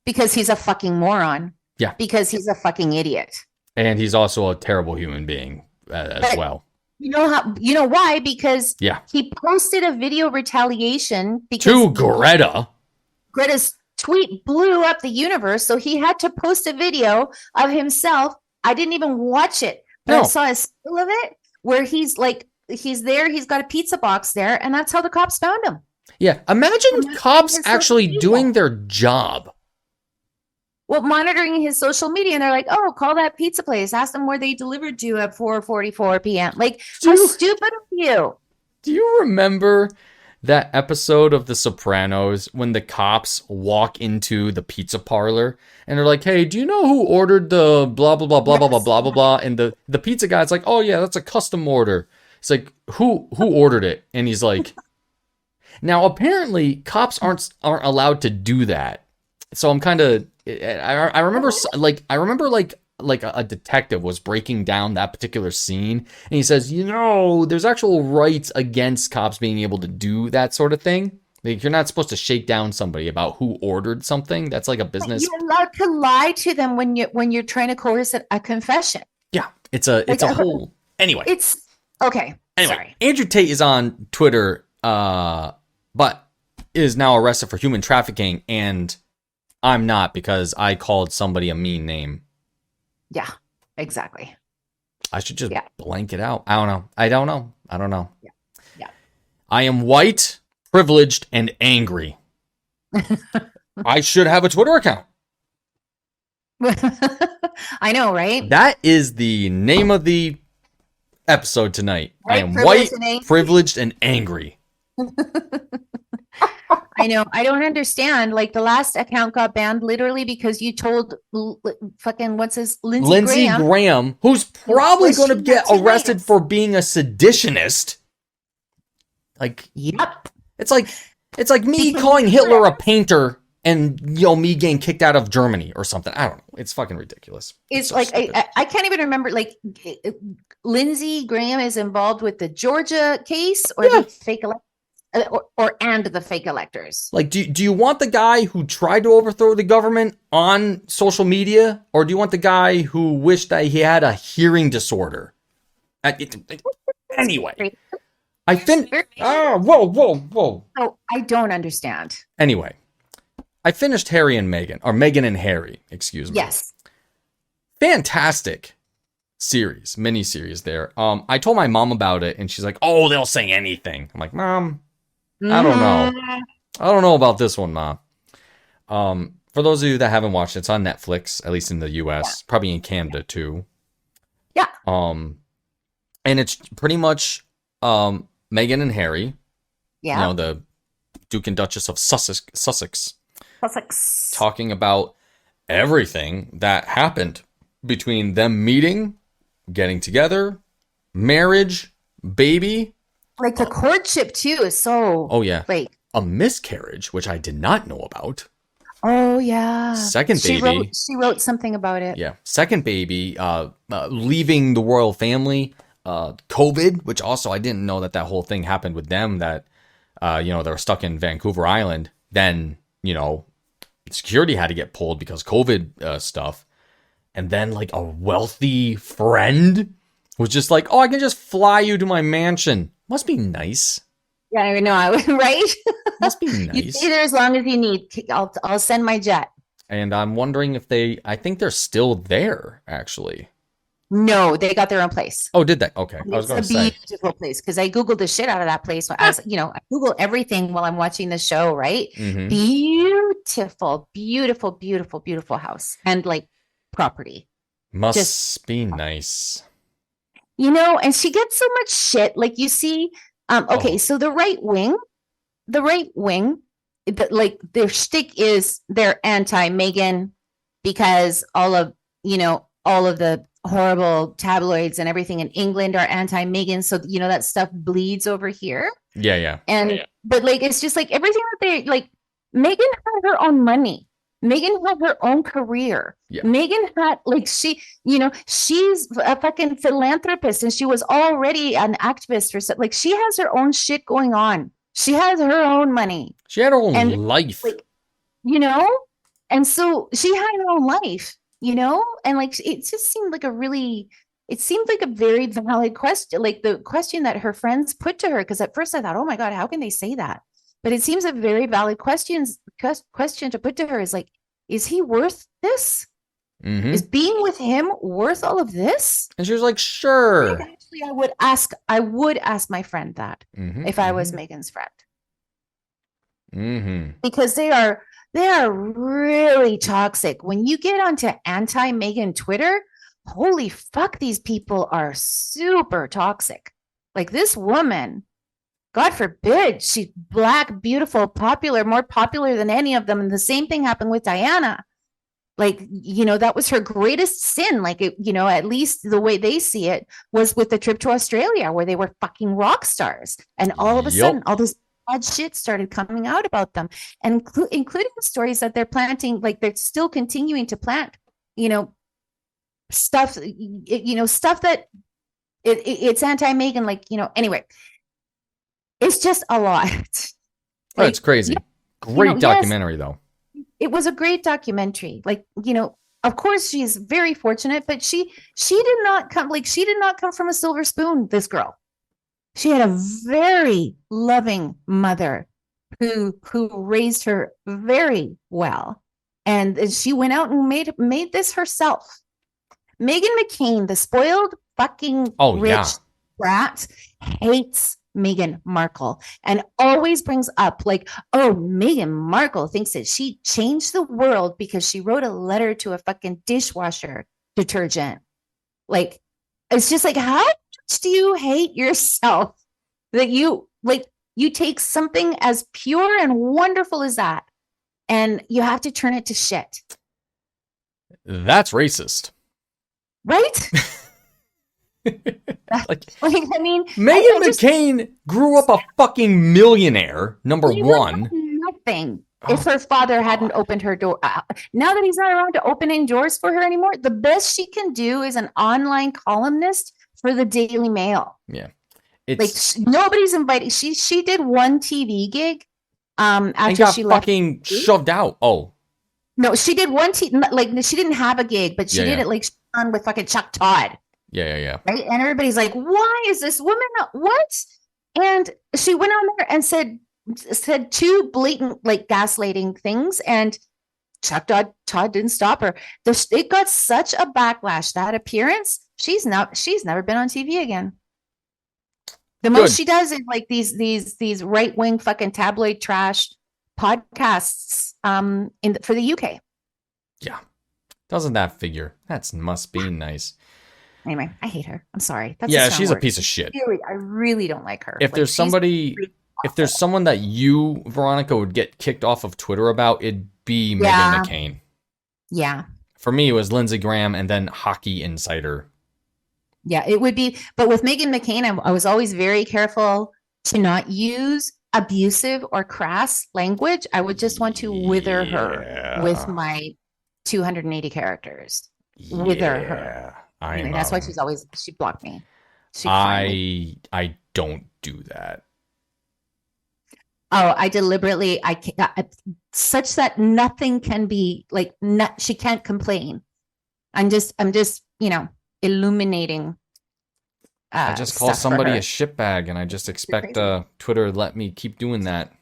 Because he's a fucking moron. Yeah. Because he's a fucking idiot. And he's also a terrible human being as well. You know why? Because he posted a video retaliation to Greta. Greta's tweet blew up the universe, so he had to post a video of himself. I didn't even watch it, but I saw a still of it where he's there, he's got a pizza box there, and that's how the cops found him. Yeah, imagine cops actually doing their job. Well, monitoring his social media, and they're like, "Oh, call that pizza place. Ask them where they delivered to at 4:44 p.m." Like, how stupid of you! Do you remember that episode of The Sopranos when the cops walk into the pizza parlor and they're like, hey, do you know who ordered the blah, blah, blah, blah, blah, blah, blah, blah, blah? And the pizza guy's like, oh yeah, that's a custom order. It's like, who ordered it? And he's like, now apparently cops aren't allowed to do that. So I'm kind of I remember like a detective was breaking down that particular scene, and he says, there's actual rights against cops being able to do that sort of thing. Like, you're not supposed to shake down somebody about who ordered something. That's like a business. You're allowed to lie to them when you're trying to coerce a confession. Yeah, it's a whole. Anyway, It's okay. Anyway, Sorry. Andrew Tate is on Twitter, but is now arrested for human trafficking, and I'm not, because I called somebody a mean name. Yeah, exactly. I should just Yeah. blank it out. I don't know. Yeah. I am white, privileged, and angry. I should have a Twitter account. I know, right? That is the name of the episode tonight. I White, am privileged, white, and angry. privileged, and angry. I know. I don't understand. Like, the last account got banned literally because you told fucking Lindsey Graham, Graham. who's probably Was going to she get not arrested tonight? for being a seditionist. Like, Yep. it's like me Because calling you're Hitler a painter and me getting kicked out of Germany or something. I don't know. It's fucking ridiculous. It's so like stupid. I can't even remember. Like, Lindsey Graham is involved with the Georgia case or Yeah. the fake and the fake electors. Like, do you want the guy who tried to overthrow the government on social media, or do you want the guy who wished that he had a hearing disorder? Anyway, I think. Oh, whoa. Oh, I don't understand. Anyway, I finished Harry and Meghan, or Meghan and Harry, excuse me. Yes. Fantastic miniseries there. I told my mom about it, and she's like, "Oh, they'll say anything." I'm like, "Mom, I don't know. I don't know about this one, Ma." For those of you that haven't watched it, it's on Netflix, at least in the US, probably in Canada too. Yeah. And it's pretty much Meghan and Harry, Yeah. the Duke and Duchess of Sussex, Sussex. talking about everything that happened between them meeting, getting together, marriage, baby. Like, the courtship too is so. Oh yeah, Like, a miscarriage, which I did not know about. oh yeah. Second She baby. wrote something about it. Yeah, second baby, leaving the royal family, COVID, which also I didn't know that whole thing happened with them. That they were stuck in Vancouver Island. Then security had to get pulled because COVID stuff. And then like a wealthy friend was just like, "Oh, I can just fly you to my mansion. Must be nice. Yeah, I know. Right? Must be You nice." stay there as long as you need. I'll send my jet. And I'm wondering if I think they're still there, actually. No, they got their own place. Oh, did they? Okay. I was It's going a to say. beautiful place because I Googled the shit out of that place. I Google everything while I'm watching the show, right? Mhm. Beautiful, beautiful, beautiful, beautiful house and like property. Must be nice. And she gets so much shit. Like, you see, okay, Oh. so the right wing, like, their shtick is they're anti-Meghan because all of the horrible tabloids and everything in England are anti-Meghan. So, that stuff bleeds over here. Yeah. And, but like, it's just like everything that they like, Meghan had her own money. Meghan had her own career. Yeah. Meghan had like, she's a fucking philanthropist and she was already an activist for like, she has her own shit going on. She has her own money, She had her own And, life. like, and so she had her own life, and like, it just seemed like it seemed like a very valid question, like the question that her friends put to her. Because at first I thought, oh my God, how can they say that? But it seems a very valid question to put to her is like, is he worth this? Mhm. Is being with him worth all of this? And she was like, "Sure." Actually, I would ask my friend that Mhm, if I was Megan's friend, mhm. because they are really toxic. When you get onto anti-Megan Twitter, holy fuck, these people are super toxic. Like, this woman, God forbid, she's black, beautiful, popular, more popular than any of them. And the same thing happened with Diana. Like, that was her greatest sin. Like, at least the way they see it was with the trip to Australia where they were fucking rock stars. And all of a Yup. sudden, all this odd shit started coming out about them, and including the stories that they're planting, like they're still continuing to plant, you know, stuff, stuff that it's anti-Megan, like, anyway, it's just a lot. Oh, it's crazy. Great yes, documentary, though. it was a great documentary. Like, of course she's very fortunate, but she did not come from a silver spoon, this girl. She had a very loving mother who raised her very well. And she went out and made this herself. Meghan McCain, the spoiled fucking rich brat, hates Meghan Markle and always brings up like, oh, Meghan Markle thinks that she changed the world because she wrote a letter to a fucking dishwasher detergent. Like, it's just like, how much do you hate yourself that you take something as pure and wonderful as that and you have to turn it to shit? That's racist. Right? I mean, Meghan McCain grew up a fucking millionaire, number one. Nothing. If her father hadn't opened her door. Now that he's not around to opening doors for her anymore, the best she can do is an online columnist for the Daily Mail. Yeah. Nobody's invited. She did one TV gig after she left. Fucking shoved out. Oh. No, she did one she didn't have a gig, but she did it like on with fucking Chuck Todd. Yeah. Right? And everybody's like, why is this woman what? And she went on there and said two blatant like gaslighting things, and Chuck Todd didn't stop her. It got such a backlash, that appearance. She's never been on TV again. The most she does is like these right-wing fucking tabloid trash podcasts for the UK. Yeah. Doesn't that figure? That must be nice. Anyway, I hate her. I'm sorry. She's a piece of shit. I really don't like her. If there's someone that you, Veronica, would get kicked off of Twitter about, it'd be Meghan McCain. Yeah. For me, it was Lindsey Graham and then Hockey Insider. Yeah, it would be. But with Meghan McCain, I was always very careful to not use abusive or crass language. I would just want to wither her with my 280 characters. Wither her. Anyway, that's why she blocked me. I don't do that. Oh, I deliberately, such that nothing can be like, she can't complain. I'm just, illuminating. I just call somebody a shitbag and I just expect Twitter to let me keep doing that.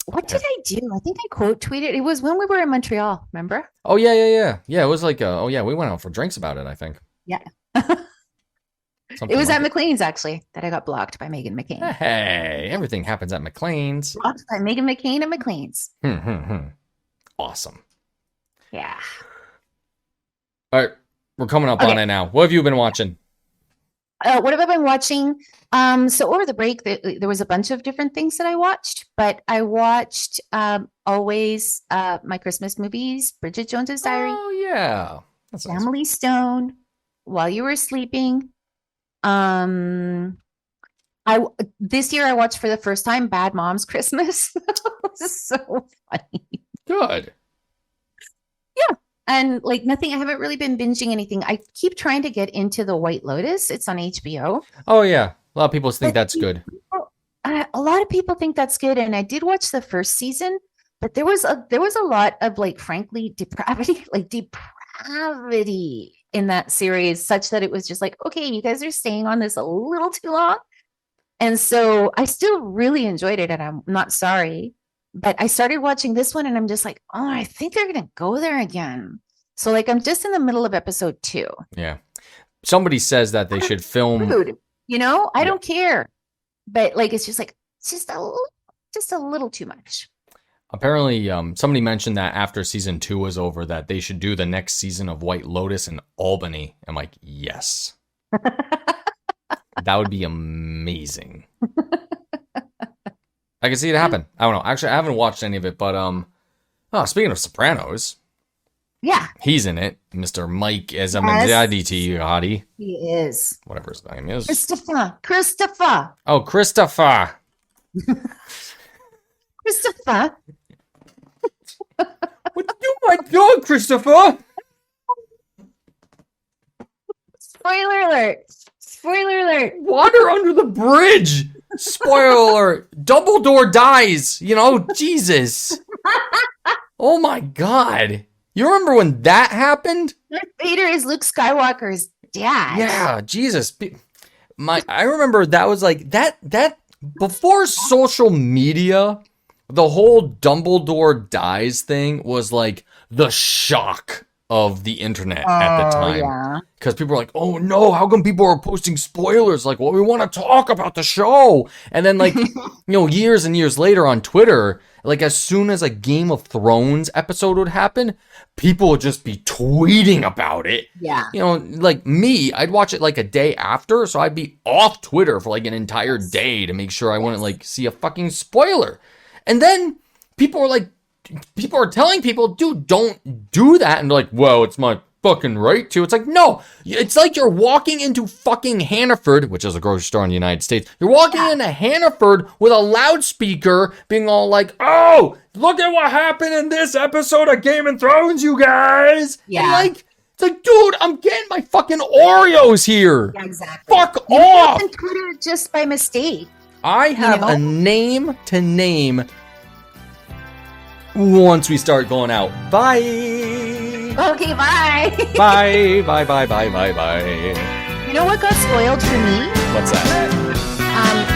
What did I do? I think I quote tweeted. It was when we were in Montreal, remember? Oh, yeah. Yeah, it was like, we went out for drinks about it, I think. Yeah. It was at McLean's, actually, that I got blocked by Meghan McCain. Hey, everything happens at McLean's. Blocked by Meghan McCain at McLean's. Awesome. Yeah. All right, we're coming up on it now. What have you been watching? What have I been watching? So over the break, there was a bunch of different things that I watched, but I watched always my Christmas movies, Bridget Jones's Diary. Oh, yeah. That's Family Stone, While You Were Sleeping. This year I watched for the first time Bad Moms Christmas. This is so funny. Good. Yeah. And like nothing, I haven't really been binging anything. I keep trying to get into The White Lotus. It's on HBO. Oh, yeah. A lot of people think that's good. A lot of people think that's good. And I did watch the first season, but there was a lot of like, frankly, depravity in that series, such that it was just like, okay, you guys are staying on this a little too long. And so I still really enjoyed it, and I'm not sorry. But I started watching this one and I'm just like, oh, I think they're going to go there again. So like, I'm just in the middle of episode 2. Yeah. Somebody says that they should film. Food, I don't care. But like, it's just like, just a little too much. Apparently, somebody mentioned that after season 2 was over, that they should do the next season of White Lotus in Albany. I'm like, yes. That would be amazing. I can see it happen. I don't know. Actually, I haven't watched any of it, but speaking of Sopranos, Yeah, He's in it. Mr. Mike Yes. Ezamadiati, he is. whatever his name is. Christopher. Oh, Christopher. Christopher. What you my dog, Christopher? Spoiler alert. Spoiler alert. Water under the bridge. Spoiler alert. Dumbledore dies. You know, Jesus. Oh my God. You remember when that happened? Darth Vader is Luke Skywalker's dad. Yeah, Jesus. I remember that was like that before social media, the whole Dumbledore dies thing was like the shock of the internet at the time. Yeah. Because people were like, oh no, how come people are posting spoilers? Like, well, we want to talk about the show. And then, like, years and years later on Twitter, like, as soon as a Game of Thrones episode would happen, people would just be tweeting about it. Yeah. Like me, I'd watch it like a day after, so I'd be off Twitter for like an entire day to make sure I wouldn't like see a fucking spoiler. And then people are telling people, dude, don't do that. And they're like, well, it's my fucking right to. It's like, no, it's like you're walking into fucking Hannaford, which is a grocery store in the United States. You're walking into Hannaford with a loudspeaker being all like, oh, look at what happened in this episode of Game of Thrones, you guys. Yeah. And like, it's like, dude, I'm getting my fucking Oreos here. Yeah, exactly. Fuck You off. on Twitter just by mistake. I have a name to name once we start going out. Bye. Okay, bye. Bye. Bye. Bye. Bye. Bye. Bye. You know what got spoiled for me? What's that?